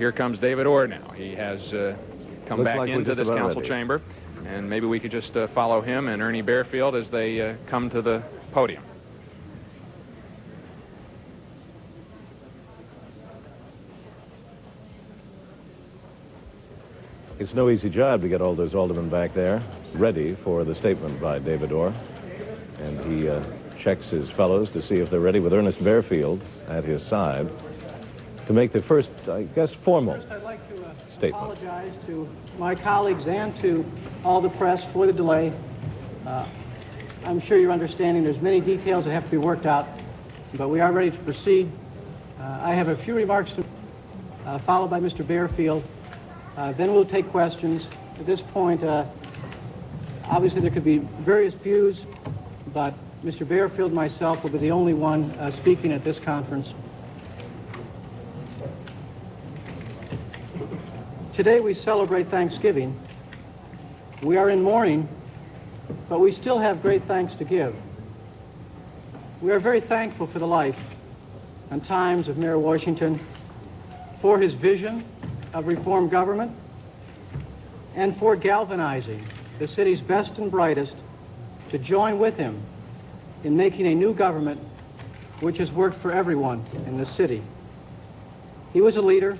here comes David Orr now. He has come Looks back like into this council chamber, and maybe we could just follow him and Ernie Barefield as they come to the podium. It's no easy job to get all those aldermen back there ready for the statement by David Orr. And he checks his fellows to see if they're ready with Ernest Barefield at his side to make the first, I guess, formal First, I'd like to statement. apologize to my colleagues and to all the press for the delay. I'm sure you're understanding there's many details that have to be worked out, but we are ready to proceed. I have a few remarks to followed by Mr. Barefield. Then we'll take questions. At this point, obviously there could be various views, but Mr. Barefield and myself will be the only one speaking at this conference. Today we celebrate Thanksgiving. We are in mourning, but we still have great thanks to give. We are very thankful for the life and times of Mayor Washington, for his vision of reform government, and for galvanizing the city's best and brightest to join with him in making a new government which has worked for everyone in the city. He was a leader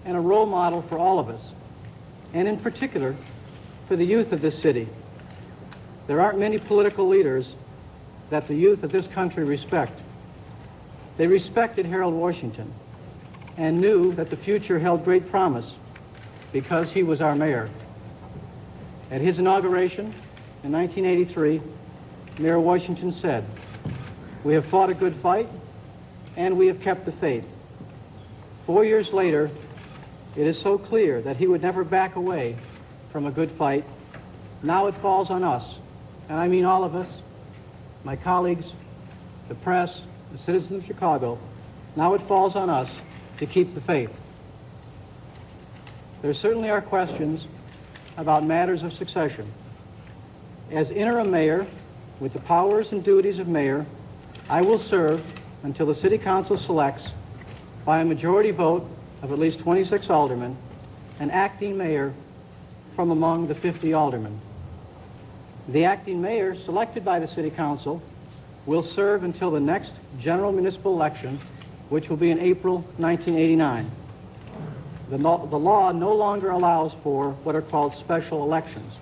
and a role model for all of us, and in particular for the youth of this city. There aren't many political leaders that the youth of this country respect. They respected Harold Washington and knew that the future held great promise because he was our mayor. At his inauguration in 1983, Mayor Washington said, "We have fought a good fight and we have kept the faith." 4 years later, it is so clear that he would never back away from a good fight. Now it falls on us, and I mean all of us, my colleagues, the press, the citizens of Chicago. Now it falls on us to keep the faith. There certainly are questions about matters of succession. As interim mayor, with the powers and duties of mayor, I will serve until the city council selects, by a majority vote of at least 26 aldermen, an acting mayor from among the 50 aldermen. The acting mayor selected by the city council will serve until the next general municipal election, which will be in April 1989. The law no longer allows for what are called special elections.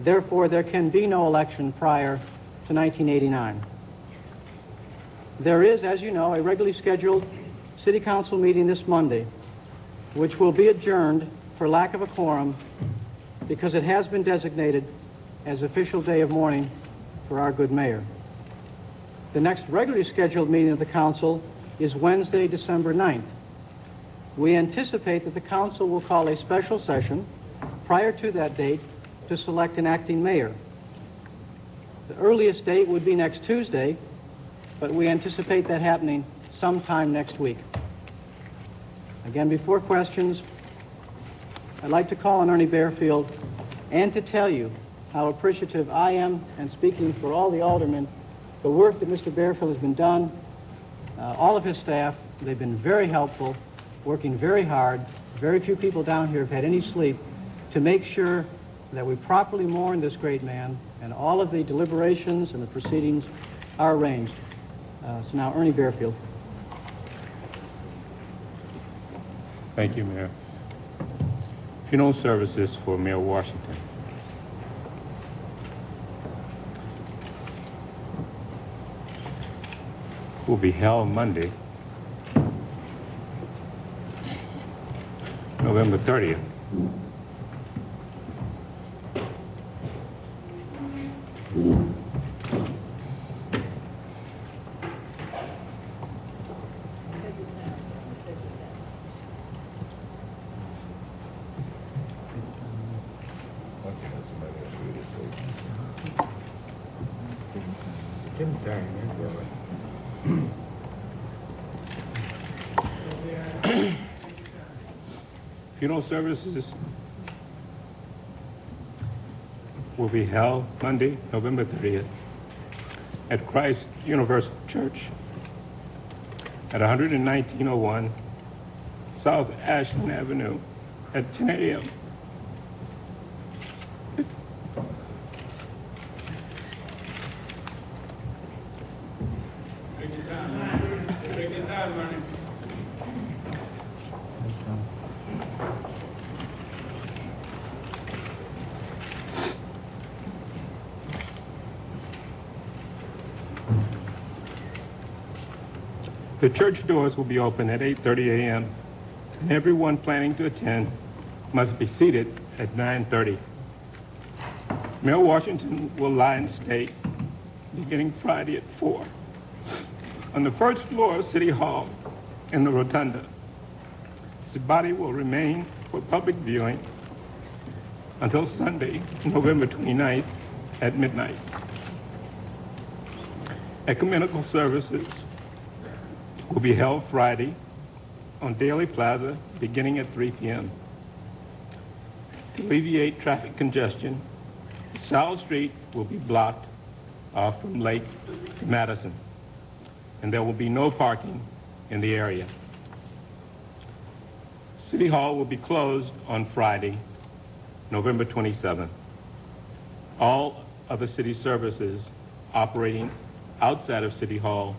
Therefore, there can be no election prior to 1989. There is, as you know, a regularly scheduled city council meeting this Monday, which will be adjourned for lack of a quorum because it has been designated as official day of mourning for our good mayor. The next regularly scheduled meeting of the council is Wednesday, December 9th. We anticipate that the council will call a special session prior to that date to select an acting mayor. The earliest date would be next Tuesday, but we anticipate that happening sometime next week. Again, before questions, I'd like to call on Ernie Barefield and to tell you how appreciative I am, and speaking for all the aldermen, the work that Mr. Barefield has been done, all of his staff. They've been very helpful, working very hard. Very few people down here have had any sleep to make sure that we properly mourn this great man, and all of the deliberations and the proceedings are arranged. So now, Ernie Barefield. Thank you, Mayor. Funeral services for Mayor Washington. Will be held Monday, November 30th. Funeral services will be held Monday, November 30th at Christ Universal Church at 11901 South Ashland Avenue at 10 a.m. The church doors will be open at 8:30 a.m. and everyone planning to attend must be seated at 9:30. Mayor Washington will lie in state beginning Friday at 4 on the first floor of City Hall in the rotunda. His body will remain for public viewing until Sunday, November 29th at midnight. Ecumenical services will be held Friday on Daly Plaza beginning at 3 p.m. To alleviate traffic congestion, South Street will be blocked off from Lake to Madison, and there will be no parking in the area. City Hall will be closed on Friday, November 27th. All other city services operating outside of City Hall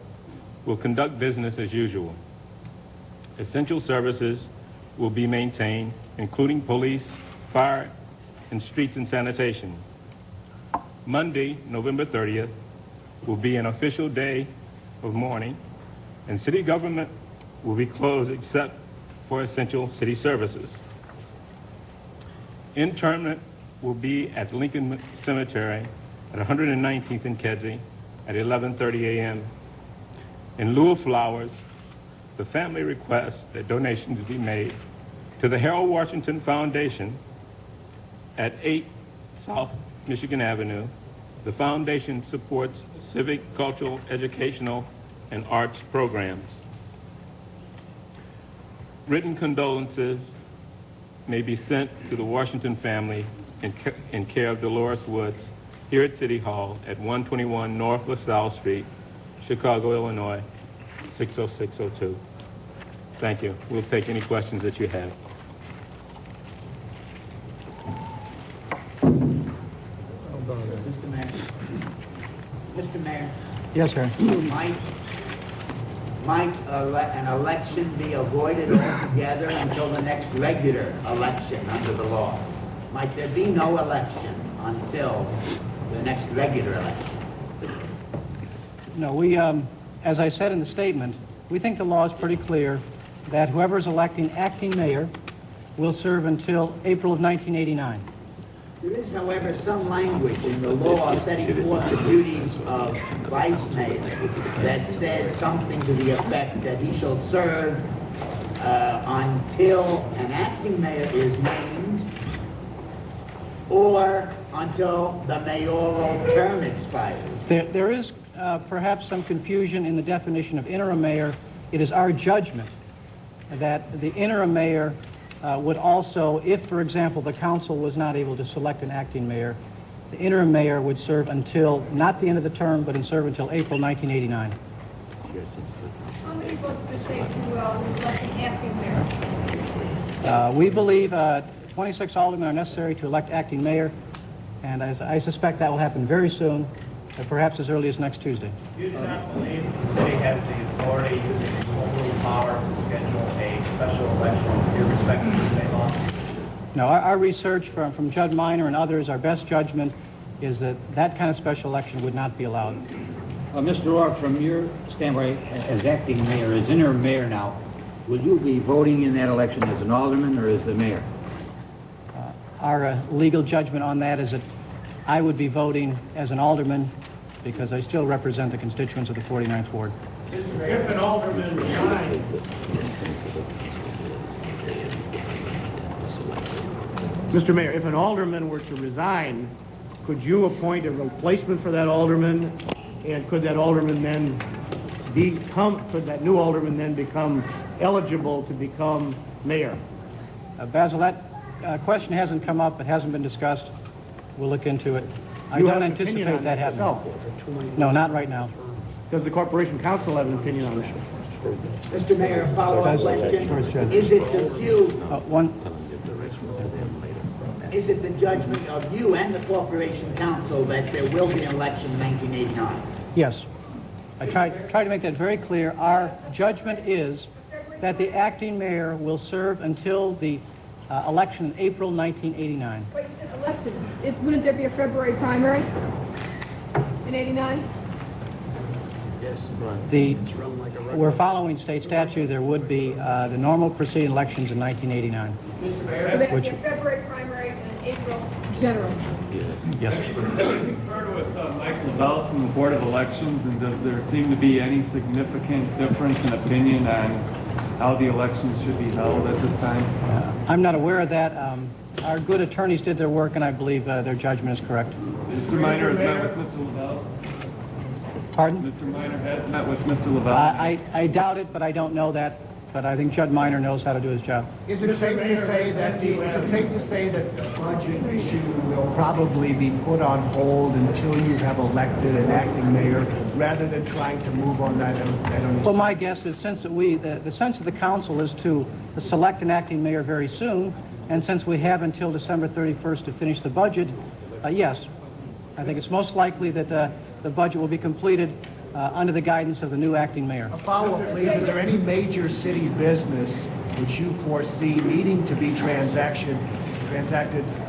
will conduct business as usual. Essential services will be maintained, including police, fire, and streets and sanitation. Monday, November 30th, will be an official day of mourning, and city government will be closed except for essential city services. Interment will be at Lincoln Cemetery at 119th and Kedzie at 11:30 a.m. In lieu of flowers, the family requests that donations be made to the Harold Washington Foundation at 8 South Michigan Avenue. The foundation supports civic, cultural, educational, and arts programs. Written condolences may be sent to the Washington family in care of Dolores Woods here at City Hall at 121 North LaSalle Street, Chicago, Illinois, 60602. Thank you. We'll take any questions that you have. Mr. Mayor, Yes, sir. might an election be avoided altogether until the next regular election under the law? Might there be no election until the next regular election? No, we, as I said in the statement, we think the law is pretty clear that whoever is electing acting mayor will serve until April of 1989. There is, however, some language in the law setting forth the duties of vice mayor that says something to the effect that he shall serve until an acting mayor is named or until the mayoral term expires. There is perhaps some confusion in the definition of interim mayor. It is our judgment that the interim mayor would also, if, for example, the council was not able to select an acting mayor, the interim mayor would serve until, not the end of the term, but serve until April 1989. How many votes to say to elect an acting mayor? We believe 26 aldermen are necessary to elect acting mayor, and I suspect that will happen very soon, perhaps as early as next Tuesday. You do not believe the city has the authority using its own power to schedule a special election irrespective of state law? No, our research from Judd Minor and others, our best judgment is that that kind of special election would not be allowed. Mr. Orr, from your standpoint as acting mayor, as interim mayor now, will you be voting in that election as an alderman or as the mayor? Our legal judgment on that is that I would be voting as an alderman because I still represent the constituents of the 49th Ward. If an alderman resigns, Mr. Mayor, if an alderman were to resign, could you appoint a replacement for that alderman? And could that alderman then could that new alderman then become eligible to become mayor? Basil, that question hasn't come up. It hasn't been discussed. We'll look into it. I You don't have an opinion anticipate on that that happening. No, not right now. Does the Corporation Council have an opinion on that? Mr. Mayor, a follow-up question. Is it the view, is it the judgment of you and the Corporation Council that there will be an election in 1989? Yes. I try to make that very clear. Our judgment is that the acting mayor will serve until the election in April 1989. Wait, election. Wouldn't there be a February primary in 89? We're following state statute. There would be the normal preceding elections in 1989. Mr. So Mayor, there'd be a February primary and an April general. Yes. You conferred with Mike Lavelle from the Board of Elections, and does there seem to be any significant difference in opinion on how the elections should be held at this time? I'm not aware of that. Our good attorneys did their work, and I believe their judgment is correct. Mr. Minor has met with Mr. Lavelle? Pardon? Mr. Minor has met with Mr. Lavelle? I doubt it, but I don't know that. But I think Judd Minor knows how to do his job. Is it safe to say that the budget issue will probably be put on hold until you have elected an acting mayor, rather than trying to move on that? Well, my guess is since the sense of the council is to select an acting mayor very soon, and since we have until December 31st to finish the budget, yes, I think it's most likely that the budget will be completed under the guidance of the new acting mayor. A follow-up, please. Is there any major city business which you foresee needing to be transacted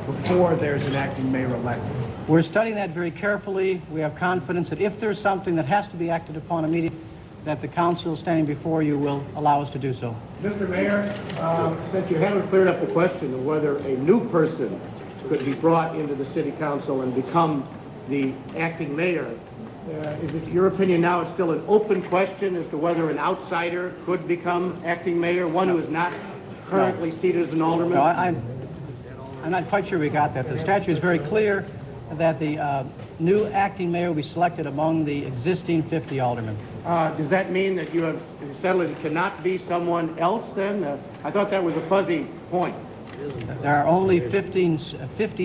before there's an acting mayor elected? We're studying that very carefully. We have confidence that if there's something that has to be acted upon immediately, that the council standing before you will allow us to do so. Mr. Mayor, since you haven't cleared up the question of whether a new person could be brought into the city council and become the acting mayor, is it your opinion now it's still an open question as to whether an outsider could become acting mayor, one who is not currently seated as an alderman? No, I'm not quite sure we got that. The statute is very clear that the new acting mayor will be selected among the existing 50 aldermen. Does that mean that you have settled it cannot be someone else then? I thought that was a fuzzy point. There are only 50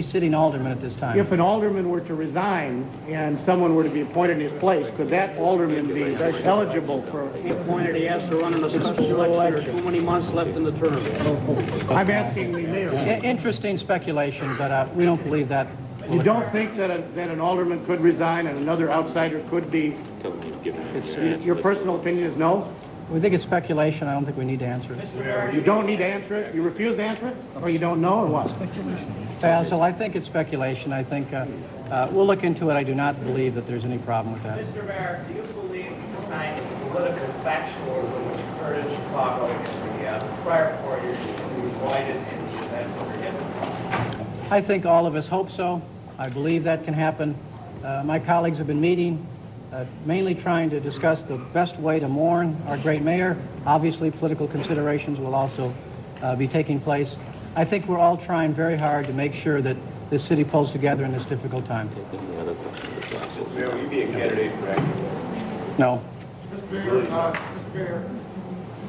sitting aldermen at this time. If an alderman were to resign and someone were to be appointed in his place, could that alderman be eligible for Appointed, he has to run in a special election. Too many months left in the term. I'm asking the mayor. Interesting speculation, but we don't believe that. You don't think that an alderman could resign and another outsider could be? Your personal opinion is no? We think it's speculation. I don't think we need to answer it. You don't need to answer it? You refuse to answer it? Or you don't know, or what? So I think it's speculation. I think we'll look into it. I do not believe that there's any problem with that. Mr. Mayor, do you believe the kind of political factionalism which occurred in Chicago in the prior 4 years will be avoided in the event of forgiveness? I think all of us hope so. I believe that can happen. My colleagues have been meeting, mainly trying to discuss the best way to mourn our great mayor. Obviously, political considerations will also be taking place. I think we're all trying very hard to make sure that this city pulls together in this difficult time. Mayor, will you be a candidate for acting? No. Mr. Mayor,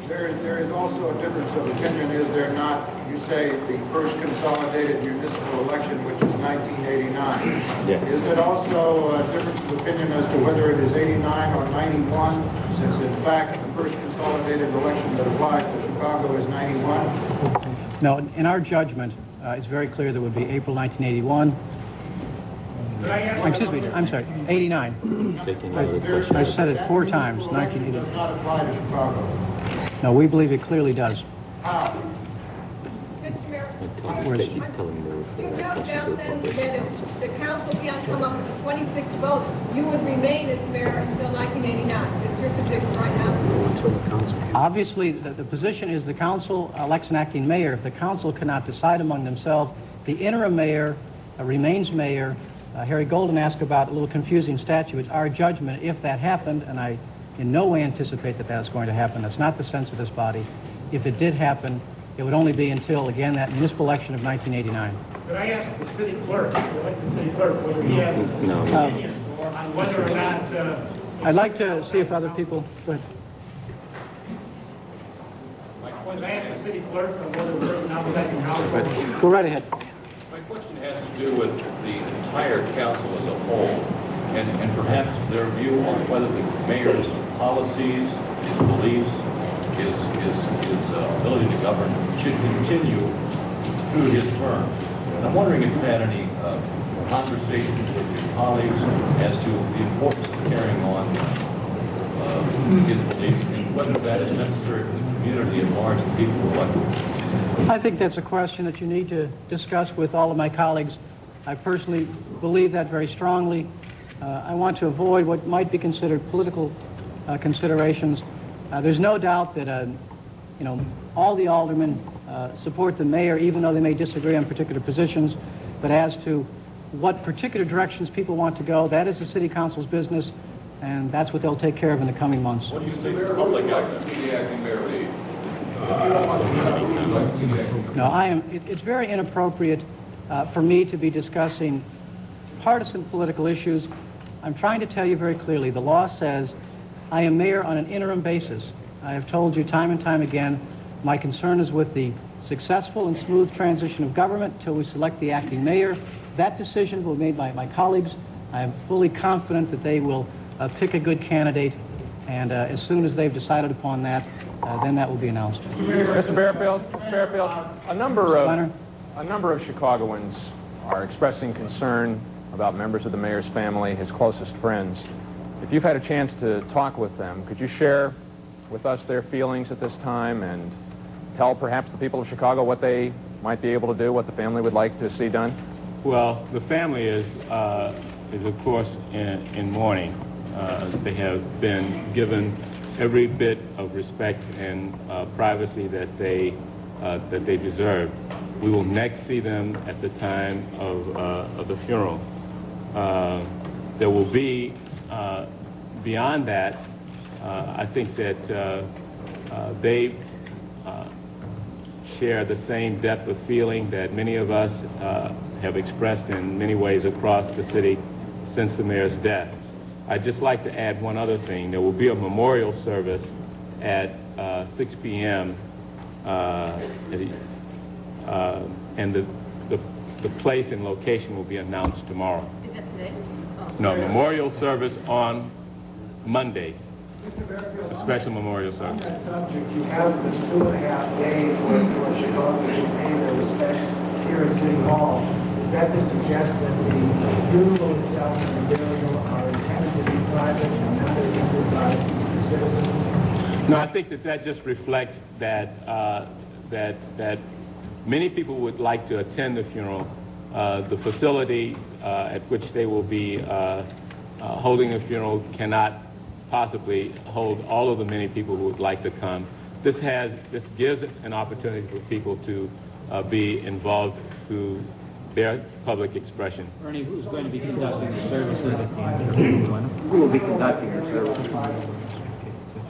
there is also a difference of opinion, is there not? You say the first consolidated municipal election, which is 1989. Yeah. Is it also a difference of opinion as to whether it is 89 or 91, since in fact the first consolidated election that applies to Chicago is 91? No, in our judgment, it's very clear that it would be April 1981. Excuse me, I'm sorry, 89. I said it 4 times, 1980. Does not apply to Chicago. No, we believe it clearly does. How? Mr. Mayor, Where's you have down then that if the council can't come up with 26 votes, you would remain as mayor until 1989. It's your position right now. Obviously, the position is the council elects an acting mayor. If the council cannot decide among themselves, the interim mayor remains mayor. Harry Golden asked about a little confusing statute. It's our judgment if that happened, and I in no way anticipate that that's going to happen. That's not the sense of this body. If it did happen, it would only be until, again, that municipal election of 1989. Could I ask the city clerk, whether he has an opinion on whether or not... I'd like to see if other people... Go ahead. Could I ask the city clerk on whether we're now electing Howard? Go right ahead. My question has to do with the entire council as a whole, and perhaps their view on whether the mayor's policies, his beliefs, his ability to govern should continue through his term. And I'm wondering if you had any conversations with your colleagues as to the importance of carrying on his beliefs and whether that is necessary for the community at large, the people who elect him. I think that's a question that you need to discuss with all of my colleagues. I personally believe that very strongly. I want to avoid what might be considered political considerations. There's no doubt that, all the aldermen support the mayor, even though they may disagree on particular positions. But as to what particular directions people want to go, that is the city council's business, and that's what they'll take care of in the coming months. What do you think the public No, it's very inappropriate for me to be discussing partisan political issues. I'm trying to tell you very clearly, the law says I am mayor on an interim basis. I have told you time and time again, my concern is with the successful and smooth transition of government until we select the acting mayor. That decision will be made by my colleagues. I am fully confident that they will pick a good candidate, and as soon as they've decided upon that, then that will be announced. Mr. Barefield, a number of Chicagoans are expressing concern about members of the mayor's family, his closest friends. If you've had a chance to talk with them, could you share with us their feelings at this time and tell perhaps the people of Chicago what they might be able to do, what the family would like to see done? Well, the family is of course in mourning. They have been given every bit of respect and privacy that they deserve. We will next see them at the time of the funeral. There will be, beyond that, I think that they share the same depth of feeling that many of us have expressed in many ways across the city since the mayor's death. I'd just like to add one other thing. There will be a memorial service at 6 p.m. And the place and location will be announced tomorrow. Is that today? Oh. No, memorial service on Monday. A special memorial service. On that subject, you have the 2.5 days where Chicago should pay their respects here at City Hall. Is that to suggest that the funeral itself and the burial are intended to be private and not attended by the citizens? No, I think that just reflects that that many people would like to attend the funeral. The facility at which they will be holding the funeral cannot possibly hold all of the many people who would like to come. This gives an opportunity for people to be involved through their public expression. Ernie, who's going to be conducting the services at the end? Who will be conducting the services?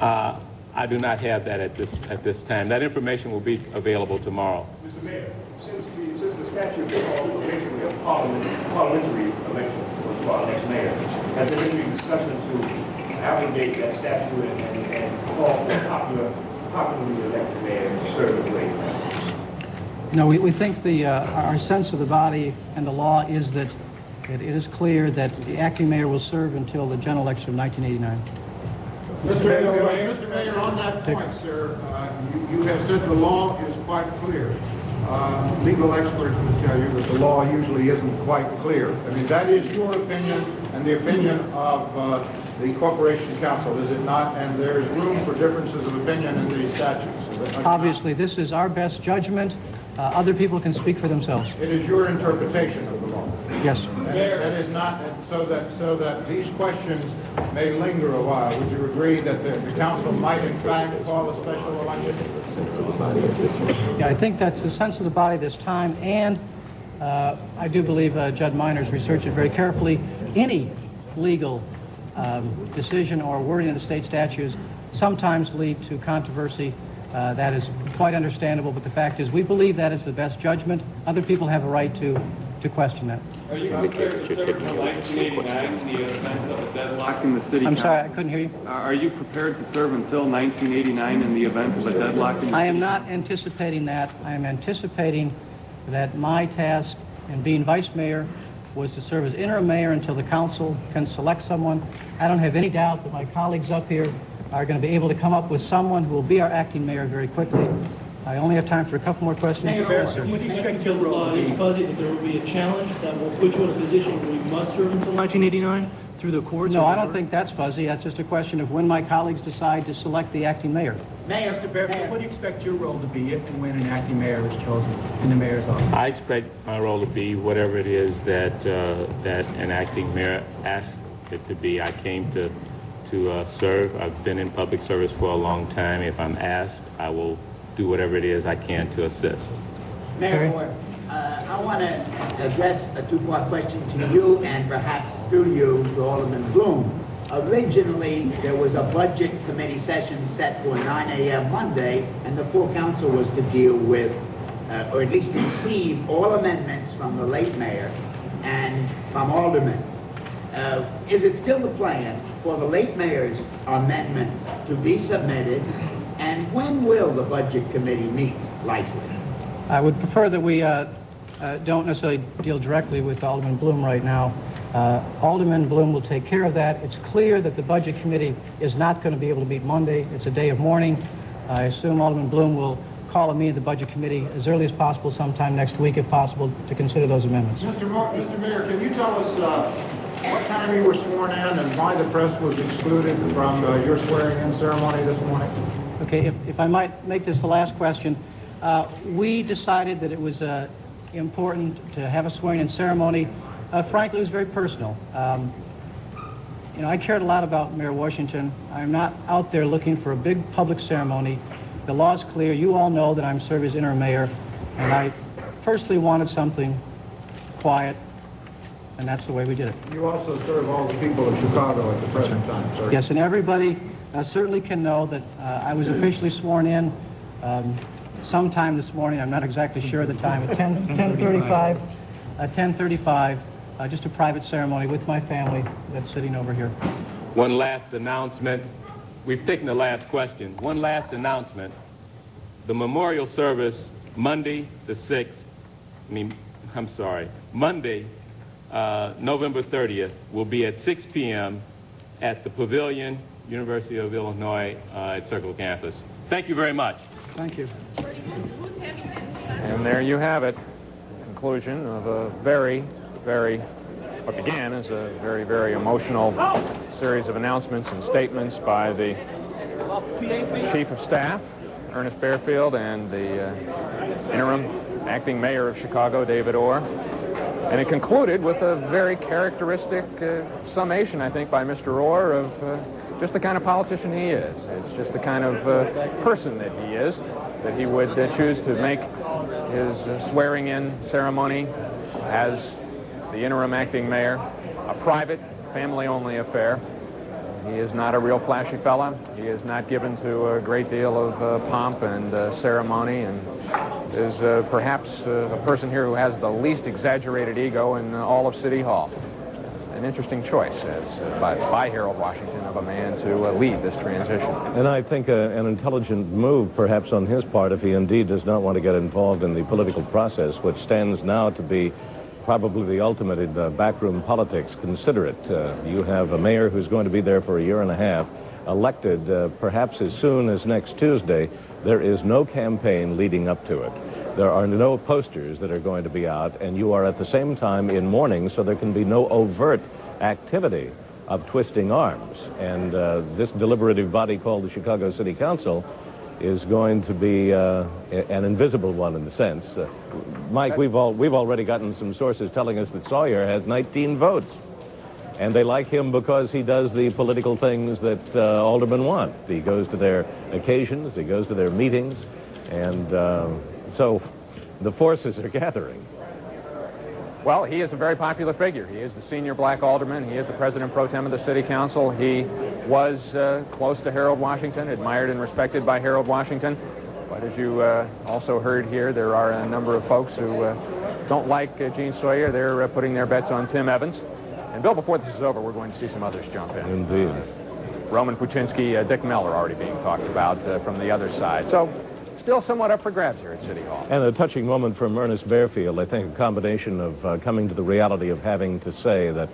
I do not have that at this time. That information will be available tomorrow. Mr. Mayor, since the statute of basically a parliamentary election for our next mayor, has there been any discussion to abrogate that statute and call for popularly elected mayor to serve the way? No, we think our sense of the body and the law is that it is clear that the acting mayor will serve until the general election of 1989. Mr. Mayor, on that point, sir, you have said the law is quite clear. Legal experts will tell you that the law usually isn't quite clear. I mean, that is your opinion and the opinion of the Corporation Council, is it not? And there is room for differences of opinion in these statutes. Obviously, this is our best judgment. Other people can speak for themselves. It is your interpretation of the law. Yes. And that is not, so that these questions may linger a while. Would you agree that the council might in fact call a special election? Yeah, I think that's the sense of the body this time, and I do believe Judd Minor's researched it very carefully. Any legal decision or wording of the state statutes sometimes lead to controversy. That is quite understandable, but the fact is we believe that is the best judgment. Other people have a right to question that. Are you prepared to serve until 1989 in the event of a deadlock in the city? I'm sorry, I couldn't hear you. Are you prepared to serve until 1989 in the event of a deadlock in the city? I am not anticipating that. I am anticipating that my task in being vice mayor was to serve as interim mayor until the council can select someone. I don't have any doubt that my colleagues up here are going to be able to come up with someone who will be our acting mayor very quickly. I only have time for a couple more questions. Yes, sir. Would you expect your role is fuzzy that there will be a challenge that will put you in a position where you must serve until 1989 through the courts? No, I don't think that's fuzzy. That's just a question of when my colleagues decide to select the acting mayor. Mayor, Mr. Barefield, what do you expect your role to be if and when an acting mayor is chosen in the mayor's office? I expect my role to be whatever it is that that an acting mayor asks it to be. I came to serve. I've been in public service for a long time. If I'm asked, I will do whatever it is I can to assist. Mayor Orr, I want to address a two-part question to you and perhaps through you to Alderman Bloom. Originally, there was a budget committee session set for 9 a.m. Monday, and the full council was to deal with, or at least receive all amendments from the late mayor and from aldermen. Is it still the plan for the late mayor's amendments to be submitted, and when will the budget committee meet, likely? I would prefer that we don't necessarily deal directly with Alderman Bloom right now. Alderman Bloom will take care of that. It's clear that the Budget Committee is not going to be able to meet Monday. It's a day of mourning. I assume Alderman Bloom will call a meeting of the Budget Committee as early as possible, sometime next week, if possible, to consider those amendments. Mr. Mayor, can you tell us what time you were sworn in and why the press was excluded from your swearing-in ceremony this morning? Okay, if I might make this the last question. We decided that it was important to have a swearing-in ceremony. Frankly, it was very personal. You know, I cared a lot about Mayor Washington. I'm not out there looking for a big public ceremony. The law is clear. You all know that I'm serving as interim mayor, and I personally wanted something quiet, and that's the way we did it. You also serve all the people of Chicago at the present time, sir. Yes, and everybody certainly can know that I was officially sworn in sometime this morning. I'm not exactly sure of the time. At 10:35. 10:35. Just a private ceremony with my family that's sitting over here. One last announcement. We've taken the last question. One last announcement. The memorial service Monday the 6th, Monday, November 30th, will be at 6 p.m. at the Pavilion, University of Illinois at Circle Campus. Thank you very much. Thank you. And there you have it. Conclusion of a what began as a very, very emotional series of announcements and statements by the Chief of Staff, Ernest Barefield, and the interim acting mayor of Chicago, David Orr. And it concluded with a very characteristic summation, I think, by Mr. Orr of just the kind of politician he is. It's just the kind of person that he is, that he would choose to make his swearing-in ceremony as the interim acting mayor a private, family-only affair. He is not a real flashy fella. He is not given to a great deal of pomp and ceremony, and is perhaps a person here who has the least exaggerated ego in all of City Hall. An interesting choice by Harold Washington of a man to lead this transition. And I think an intelligent move, perhaps on his part, if he indeed does not want to get involved in the political process, which stands now to be probably the ultimate in backroom politics. Consider it. You have a mayor who's going to be there for a year and a half, elected perhaps as soon as next Tuesday. There is no campaign leading up to it. There are no posters that are going to be out, and you are at the same time in mourning, so there can be no overt activity of twisting arms. And this deliberative body called the Chicago City Council is going to be an invisible one in the sense. Mike, we've already gotten some sources telling us that Sawyer has 19 votes. And they like him because he does the political things that aldermen want. He goes to their occasions, he goes to their meetings, and so the forces are gathering. Well, he is a very popular figure. He is the senior black alderman. He is the president pro tem of the city council. He was close to Harold Washington, admired and respected by Harold Washington. But as you also heard here, there are a number of folks who don't like Gene Sawyer. They're putting their bets on Tim Evans. And, Bill, before this is over, we're going to see some others jump in. Indeed. Roman Puczynski, Dick Miller already being talked about from the other side. So, still somewhat up for grabs here at City Hall. And a touching moment from Ernest Barefield, I think a combination of coming to the reality of having to say that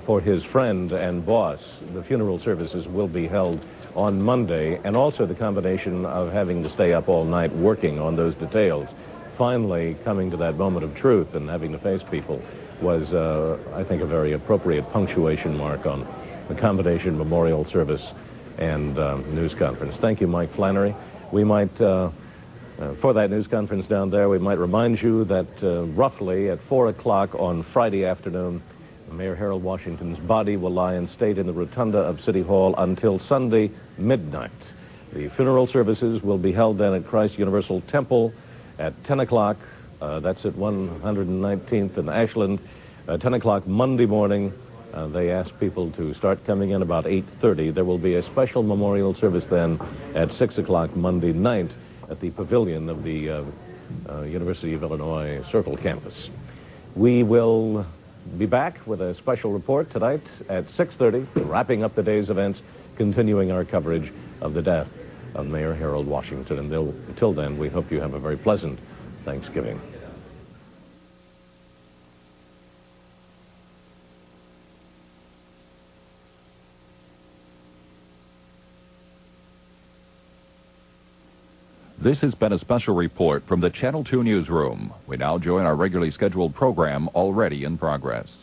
for his friend and boss. The funeral services will be held on Monday, and also the combination of having to stay up all night working on those details, finally coming to that moment of truth and having to face people was, I think, a very appropriate punctuation mark on the combination memorial service and news conference. Thank you, Mike Flannery. We might, for that news conference down there, we might remind you that roughly at 4 o'clock on Friday afternoon, Mayor Harold Washington's body will lie in state in the rotunda of City Hall until Sunday midnight. The funeral services will be held then at Christ Universal Temple at 10 o'clock. That's at 119th and Ashland. 10 o'clock Monday morning. They ask people to start coming in about 8:30. There will be a special memorial service then at 6 o'clock Monday night at the pavilion of the University of Illinois Circle campus. We will be back with a special report tonight at 6:30, wrapping up the day's events, continuing our coverage of the death of Mayor Harold Washington. And until then, we hope you have a very pleasant Thanksgiving. This has been a special report from the Channel 2 newsroom. We now join our regularly scheduled program already in progress.